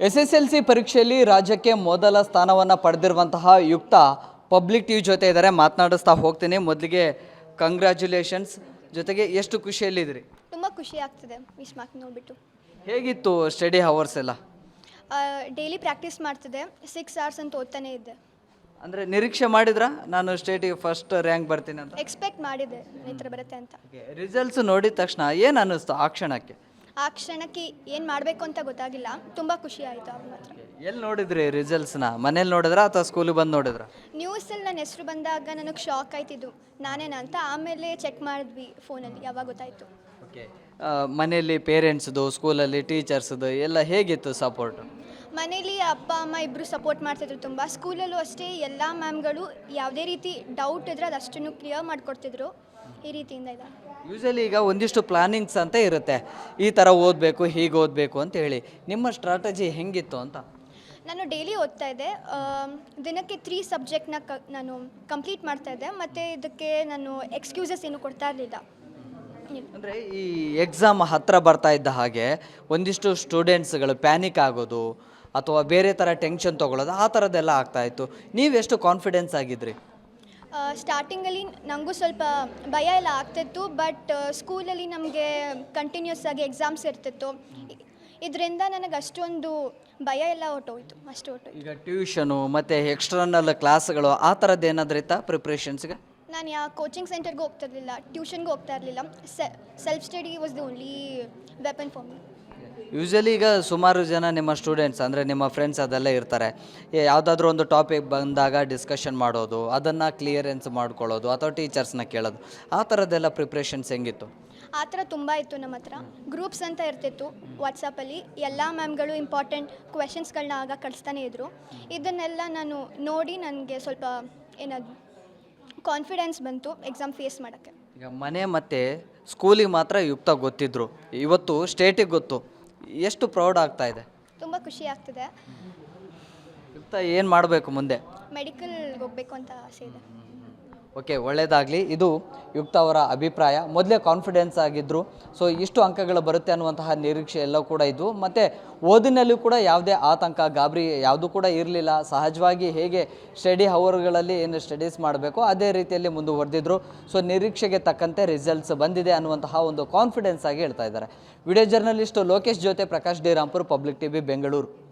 SSLC ಪರೀಕ್ಷೆಯಲ್ಲಿ ರಾಜ್ಯಕ್ಕೆ ಮೊದಲ ಸ್ಥಾನವನ್ನು ಪಡೆದಿರುವಂತಹ ಯುಕ್ತ ಪಬ್ಲಿಕ್ ಟಿವಿ ಜೊತೆ ಇದ್ದಾರೆ, ಮಾತನಾಡಿಸ್ತಾ ಹೋಗ್ತೀನಿ. ಮೊದಲಿಗೆ ಕಂಗ್ರ್ಯಾಚುಲೇಷನ್ಸ್. ಜೊತೆಗೆ ಎಷ್ಟು ಖುಷಿಯಲ್ಲಿದ್ದೀರಿ? ತುಂಬ ಖುಷಿ ಆಗ್ತಿದೆ ಮಿಸ್ ಮಾರ್ಕ್ ನೋಡಿಬಿಟ್ಟು. ಹೇಗಿತ್ತು ಸ್ಟಡಿ ಹವರ್ಸ್ ಎಲ್ಲ? ಡೈಲಿ ಪ್ರಾಕ್ಟೀಸ್ ಮಾಡ್ತಿದ್ದೆ, 6 hours ಅಂತ ಓದ್ತಾನೆ ಇದ್ದೆ. ಅಂದರೆ ನಿರೀಕ್ಷೆ ಮಾಡಿದ್ರಾ ನಾನು ಸ್ಟೇಟಿಗೆ ಫಸ್ಟ್ ರ್ಯಾಂಕ್ ಬರ್ತೀನಿ ಅಂತ? ಎಕ್ಸ್ಪೆಕ್ಟ್ ಮಾಡಿದ್ದೆ ಈ ಥರ ಬರುತ್ತೆ ಅಂತ. ರಿಸಲ್ಟ್ಸ್ ನೋಡಿದ ತಕ್ಷಣ ಏನು ಅನ್ನಿಸ್ತು ಆ ಕ್ಷಣಕ್ಕೆ? ಆ ಕ್ಷಣಕ್ಕೆ ಏನು ಮಾಡಬೇಕು ಅಂತ ಗೊತ್ತಾಗಿಲ್ಲ, ತುಂಬ ಖುಷಿ ಆಯಿತು ಅವ್ರ ಮಾತ್ರ. ಎಲ್ಲಿ ನೋಡಿದ್ರಿ ರಿಸಲ್ಟ್ಸ್ನ? ಮನೇಲಿ ನೋಡಿದ್ರಾ ಅಥವಾ ಸ್ಕೂಲಿಗೆ ಬಂದು ನೋಡಿದ್ರಾ? ನ್ಯೂಸಲ್ಲಿ ನನ್ನ ಹೆಸರು ಬಂದಾಗ ನನಗೆ ಶಾಕ್ ಆಯ್ತಿದ್ದು ನಾನೇನಾ ಅಂತ. ಆಮೇಲೆ ಚೆಕ್ ಮಾಡಿದ್ವಿ ಫೋನಲ್ಲಿ, ಯಾವಾಗ ಗೊತ್ತಾಯಿತು. ಓಕೆ, ಮನೆಯಲ್ಲಿ ಪೇರೆಂಟ್ಸ್ದು, ಸ್ಕೂಲಲ್ಲಿ ಟೀಚರ್ಸ್ದು ಎಲ್ಲ ಹೇಗಿತ್ತು ಸಪೋರ್ಟು? ಮನೇಲಿ ಅಪ್ಪ ಅಮ್ಮ ಇಬ್ಬರು ಸಪೋರ್ಟ್ ಮಾಡ್ತಿದ್ರು ತುಂಬ. ಸ್ಕೂಲಲ್ಲೂ ಅಷ್ಟೇ ಎಲ್ಲ ಮ್ಯಾಮ್ಗಳು ಯಾವುದೇ ರೀತಿ ಡೌಟ್ ಇದ್ರೆ ಅದಷ್ಟನ್ನು ಕ್ಲಿಯರ್ ಮಾಡಿಕೊಡ್ತಿದ್ರು. ಈ ರೀತಿಯಿಂದ ಇದೆ. ಯೂಶಲಿ ಈಗ ಒಂದಿಷ್ಟು ಪ್ಲಾನಿಂಗ್ಸ್ ಅಂತ ಇರುತ್ತೆ, ಈ ಥರ ಓದಬೇಕು, ಹೀಗೆ ಓದಬೇಕು ಅಂತ ಹೇಳಿ. ನಿಮ್ಮ ಸ್ಟ್ರಾಟಜಿ ಹೆಂಗಿತ್ತು ಅಂತ? ನಾನು ಡೈಲಿ ಓದ್ತಾ ಇದ್ದೆ. ದಿನಕ್ಕೆ 3 ಸಬ್ಜೆಕ್ಟ್ನ ನಾನು ಕಂಪ್ಲೀಟ್ ಮಾಡ್ತಾ ಇದ್ದೆ. ಮತ್ತು ಇದಕ್ಕೆ ನಾನು ಎಕ್ಸ್ಕ್ಯೂಸಸ್ ಏನು ಕೊಡ್ತಾ ಇರಲಿಲ್ಲ. ಅಂದರೆ ಈ ಎಕ್ಸಾಮ್ ಹತ್ತಿರ ಬರ್ತಾ ಇದ್ದ ಹಾಗೆ ಒಂದಿಷ್ಟು ಸ್ಟೂಡೆಂಟ್ಸ್ಗಳು ಪ್ಯಾನಿಕ್ ಆಗೋದು ಅಥವಾ ಬೇರೆ ಥರ ಟೆನ್ಷನ್ ತೊಗೊಳ್ಳೋದು, ಆ ಥರದ್ದೆಲ್ಲ ಆಗ್ತಾಯಿತ್ತು. ನೀವೆಷ್ಟು ಕಾನ್ಫಿಡೆನ್ಸ್ ಆಗಿದ್ರಿ? ಸ್ಟಾರ್ಟಿಂಗಲ್ಲಿ ನನಗೂ ಸ್ವಲ್ಪ ಭಯ ಎಲ್ಲ ಆಗ್ತಿತ್ತು. ಬಟ್ ಸ್ಕೂಲಲ್ಲಿ ನಮಗೆ ಕಂಟಿನ್ಯೂಸ್ ಆಗಿ ಎಕ್ಸಾಮ್ಸ್ ಇರ್ತಿತ್ತು. ಇದರಿಂದ ನನಗೆ ಅಷ್ಟೊಂದು ಭಯ ಎಲ್ಲ ಹೊಟ್ಟೋಯ್ತು, ಅಷ್ಟು ಹೊಟ್ಟೋಯ್ತು. ಈಗ ಟ್ಯೂಷನು ಮತ್ತು ಎಕ್ಸ್ಟರ್ನಲ್ ಕ್ಲಾಸ್ಗಳು ಆ ಥರದ್ದು ಏನಾದರೂ ಇತ್ತಾ ಪ್ರಿಪ್ರೇಷನ್ಸ್ಗೆ? ನಾನು ಯಾವ ಕೋಚಿಂಗ್ ಸೆಂಟರ್ಗೆ ಹೋಗ್ತಿರ್ಲಿಲ್ಲ, ಟ್ಯೂಷನ್ಗೆ ಹೋಗ್ತಾ ಇರಲಿಲ್ಲ. Self study was the only weapon for me. Usually ಈಗ ಸುಮಾರು ಜನ ನಿಮ್ಮ ಸ್ಟೂಡೆಂಟ್ಸ್ ಅಂದರೆ ನಿಮ್ಮ ಫ್ರೆಂಡ್ಸ್ ಅದೆಲ್ಲ ಇರ್ತಾರೆ, ಯಾವುದಾದ್ರೂ ಒಂದು ಟಾಪಿಕ್ ಬಂದಾಗ ಡಿಸ್ಕಷನ್ ಮಾಡೋದು, ಅದನ್ನು ಕ್ಲಿಯರೆನ್ಸ್ ಮಾಡ್ಕೊಳ್ಳೋದು ಅಥವಾ ಟೀಚರ್ಸ್ನ ಕೇಳೋದು, ಆ ಥರದ್ದೆಲ್ಲ ಪ್ರಿಪ್ರೇಷನ್ಸ್ ಹೆಂಗಿತ್ತು? ಆ ಥರ ತುಂಬ ಇತ್ತು. ನಮ್ಮ ಹತ್ರ ಗ್ರೂಪ್ಸ್ ಅಂತ ಇರ್ತಿತ್ತು ವಾಟ್ಸಪ್ಪಲ್ಲಿ. ಎಲ್ಲ ಮ್ಯಾಮ್ಗಳು ಇಂಪಾರ್ಟೆಂಟ್ ಕ್ವೆಶನ್ಸ್ಗಳನ್ನ ಆಗ ಕಳಿಸ್ತಾನೆ ಇದ್ದರು. ಇದನ್ನೆಲ್ಲ ನಾನು ನೋಡಿ ನನಗೆ ಸ್ವಲ್ಪ ಏನಾದ್ರು ಕಾನ್ಫಿಡೆನ್ಸ್ ಬಂತು ಎಕ್ಸಾಮ್ ಫೇಸ್ ಮಾಡೋಕ್ಕೆ. ಈಗ ಮನೆ ಮತ್ತು ಸ್ಕೂಲಿಗೆ ಮಾತ್ರ ಯುಕ್ತ ಗೊತ್ತಿದ್ರು, ಇವತ್ತು ಸ್ಟೇಟಿಗೆ ಗೊತ್ತು. ಎಷ್ಟು ಪ್ರೌಡ್ ಆಗ್ತಾ ಇದೆ? ತುಂಬ ಖುಷಿ ಆಗ್ತಿದೆ. ಯುಕ್ತ ಏನು ಮಾಡಬೇಕು ಮುಂದೆ? ಮೆಡಿಕಲ್ಗೆ ಹೋಗಬೇಕು ಅಂತ ಆಸೆ ಇದೆ. ಓಕೆ, ಒಳ್ಳೆಯದಾಗಲಿ. ಇದು ಯುಕ್ತ ಅವರ ಅಭಿಪ್ರಾಯ. ಮೊದಲೇ ಕಾನ್ಫಿಡೆನ್ಸ್ ಆಗಿದ್ದರು, ಸೊ ಇಷ್ಟು ಅಂಕಗಳು ಬರುತ್ತೆ ಅನ್ನುವಂತಹ ನಿರೀಕ್ಷೆ ಎಲ್ಲ ಕೂಡ ಇದ್ದು. ಮತ್ತು ಓದಿನಲ್ಲೂ ಕೂಡ ಯಾವುದೇ ಆತಂಕ, ಗಾಬರಿ ಯಾವುದೂ ಕೂಡ ಇರಲಿಲ್ಲ. ಸಹಜವಾಗಿ ಹೇಗೆ ಸ್ಟಡಿ ಅವರ್ಗಳಲ್ಲಿ ಏನು ಸ್ಟಡೀಸ್ ಮಾಡಬೇಕು ಅದೇ ರೀತಿಯಲ್ಲಿ ಮುಂದುವರೆದಿದ್ರು. ಸೊ ನಿರೀಕ್ಷೆಗೆ ತಕ್ಕಂತೆ ರಿಸಲ್ಟ್ಸ್ ಬಂದಿದೆ ಅನ್ನುವಂತಹ ಒಂದು ಕಾನ್ಫಿಡೆನ್ಸ್ ಆಗಿ ಹೇಳ್ತಾ ಇದ್ದಾರೆ. ವಿಡಿಯೋ ಜರ್ನಲಿಸ್ಟ್ ಲೋಕೇಶ್ ಜೊತೆ Prakash D Rampur, public TV, Bengaluru.